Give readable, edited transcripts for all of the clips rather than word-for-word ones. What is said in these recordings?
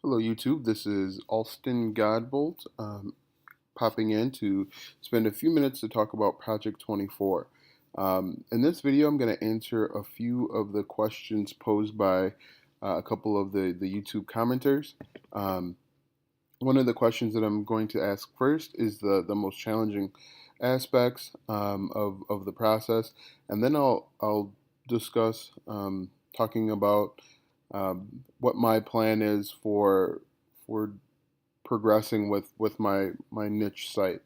Hello, YouTube. This is Alston Godbolt popping in to spend a few minutes to talk about Project 24. In this video, I'm going to answer a few of the questions posed by a couple of the YouTube commenters. One of the questions that I'm going to ask first is the most challenging aspects of the process, and then I'll discuss talking about what my plan is for progressing with my niche site.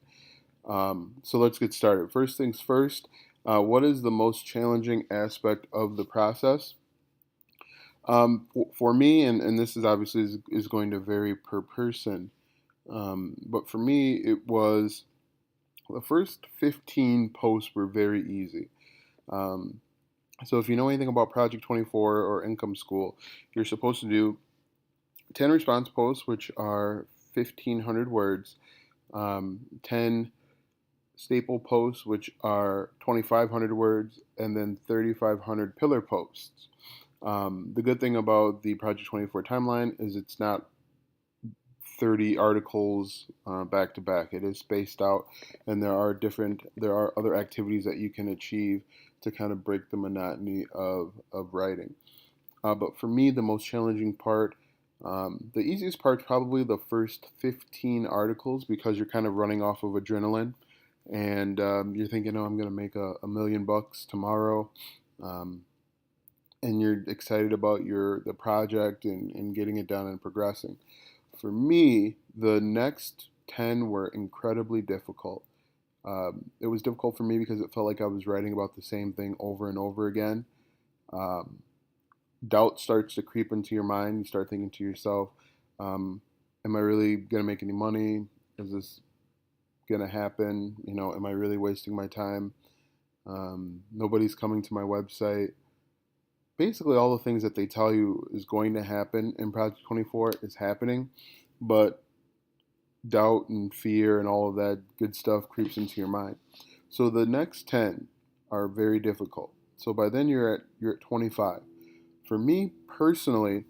So let's get started. First things first. What is the most challenging aspect of the process? For me, and this is obviously is going to vary per person, but for me, it was the first 15 posts were very easy. Um, so if you know anything about Project 24 or Income School, you're supposed to do 10 response posts, which are 1,500 words, 10 staple posts, which are 2,500 words, and then 3,500 pillar posts. The good thing about the Project 24 timeline is it's not 30 articles back to back. It is spaced out, and there are other activities that you can achieve to kind of break the monotony of writing. But for me, the most challenging part, the easiest part, probably the first 15 articles, because you're kind of running off of adrenaline, and you're thinking, "Oh, I'm going to make a million bucks tomorrow," um, and you're excited about the project and getting it done and progressing. For me, the next 10 were incredibly difficult. It was difficult for me because it felt like I was writing about the same thing over and over again. Um, Doubt starts to creep into your mind. You start thinking to yourself, am I really going to make any money? Is this going to happen? Am I really wasting my time? Nobody's coming to my website. Basically, all the things that they tell you is going to happen in Project 24 is happening, but doubt and fear and all of that good stuff creeps into your mind. So the next 10 are very difficult. So by then you're at 25. For me personally,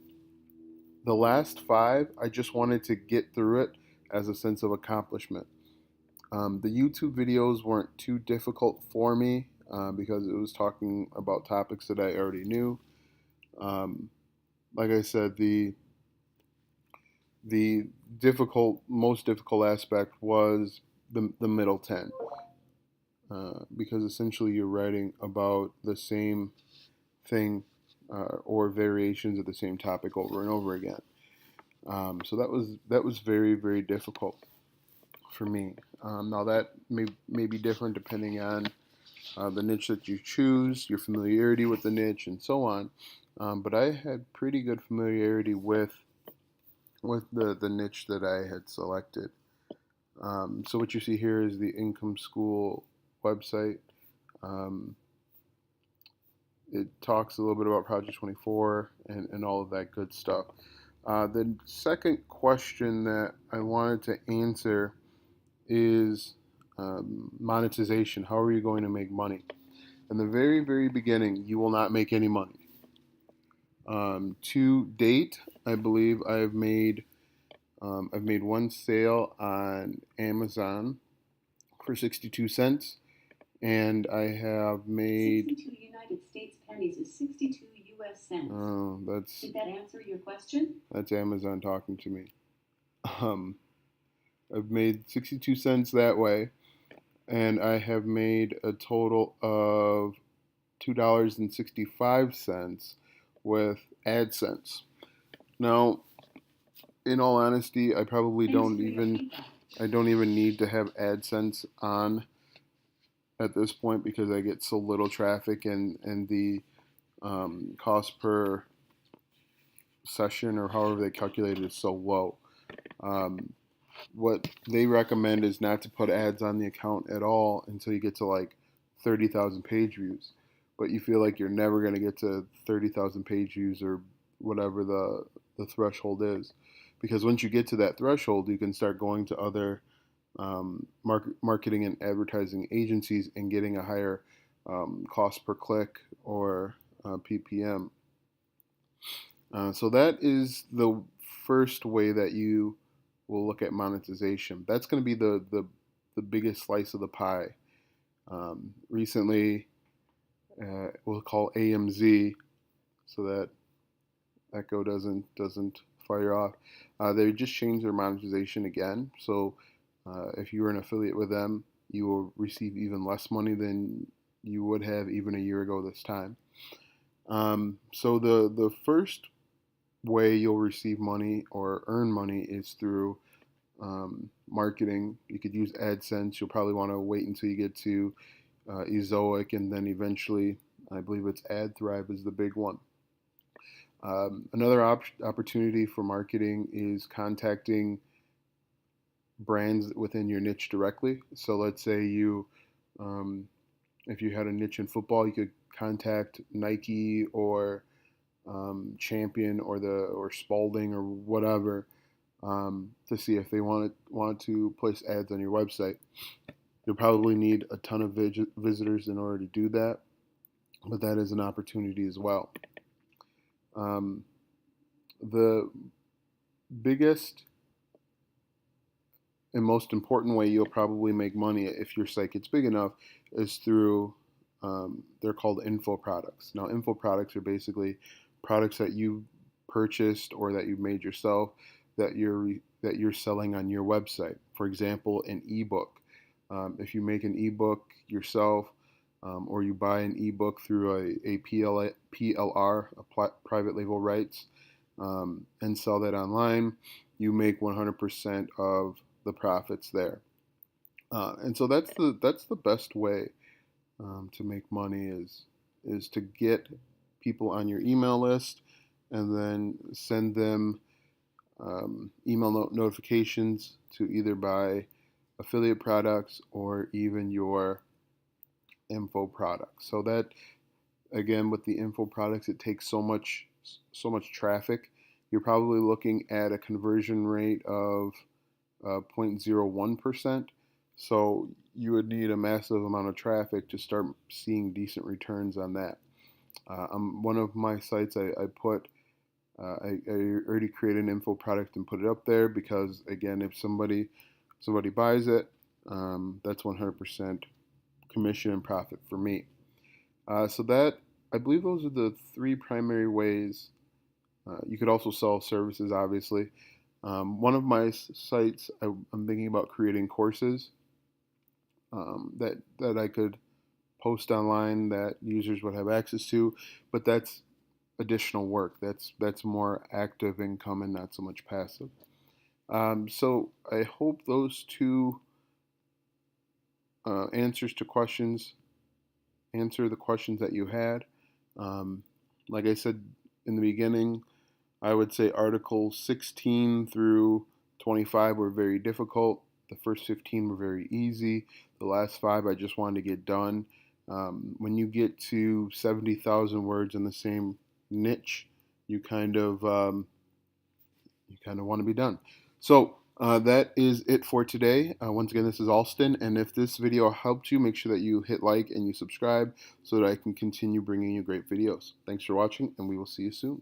the last 5, I just wanted to get through it as a sense of accomplishment. The YouTube videos weren't too difficult for me because it was talking about topics that I already knew. Um, like I said, the most difficult aspect was the middle 10, because essentially you're writing about the same thing or variations of the same topic over and over again. So that was very, very difficult for me. Now that may be different depending on the niche that you choose, your familiarity with the niche, and so on. But I had pretty good familiarity with the niche that I had selected. So what you see here is the Income School website. Um, it talks a little bit about Project 24 and all of that good stuff. The second question that I wanted to answer is monetization. How are you going to make money? In the very, very beginning, you will not make any money. To date, I believe I've made one sale on Amazon for 62 cents, and I have made 62 United States pennies is 62 US cents. Oh, Did that answer your question? that's Amazon talking to me. Um, I've made 62 cents that way, and I have made a total of $2.65 with AdSense. Now, in all honesty, I probably Thanks don't for your even feedback. I don't even need to have AdSense on at this point because I get so little traffic, and the cost per session or however they calculate it is so low. Um, what they recommend is not to put ads on the account at all until you get to like 30,000 page views. But you feel like you're never going to get to 30,000 page views or whatever the threshold is. Because once you get to that threshold, you can start going to other marketing and advertising agencies and getting a higher cost per click or PPM. So that is the first way that you will look at monetization. That's going to be the biggest slice of the pie. Recently, we'll call AMZ so that Echo doesn't fire off. They just changed their monetization again. So if you were an affiliate with them, you will receive even less money than you would have even a year ago this time. So the first way you'll receive money or earn money is through marketing. You could use AdSense. You'll probably want to wait until you get to Ezoic, and then eventually, I believe it's AdThrive is the big one. Another opportunity for marketing is contacting brands within your niche directly. So let's say if you had a niche in football, you could contact Nike or Champion or Spalding or whatever to see if they want to place ads on your website. You'll probably need a ton of visitors in order to do that, but that is an opportunity as well. The biggest and most important way you'll probably make money if your site gets big enough is through they're called info products. Now, info products are basically products that you purchased or that you made yourself that you're selling on your website. For example, an ebook. If you make an ebook yourself, or you buy an ebook through a PLR, private label rights, and sell that online, you make 100% of the profits there. And so that's the best way to make money is to get people on your email list and then send them email notifications to either buy affiliate products or even your info products. So that again, with the info products, it takes so much traffic. You're probably looking at a conversion rate of 0.01%. So you would need a massive amount of traffic to start seeing decent returns on that. One of my sites, I already created an info product and put it up there because again, if somebody buys it, that's 100% commission and profit for me. So that I believe those are the three primary ways. You could also sell services, obviously. One of my sites, I'm thinking about creating courses that I could post online that users would have access to, but that's additional work. That's more active income and not so much passive. So I hope those two answers to questions answer the questions that you had. Like I said in the beginning, I would say Articles 16 through 25 were very difficult. The first 15 were very easy. The last 5 I just wanted to get done. When you get to 70,000 words in the same niche, you kind of want to be done. So that is it for today. Once again, this is Alston, and if this video helped you, make sure that you hit like and you subscribe so that I can continue bringing you great videos. Thanks for watching, and we will see you soon.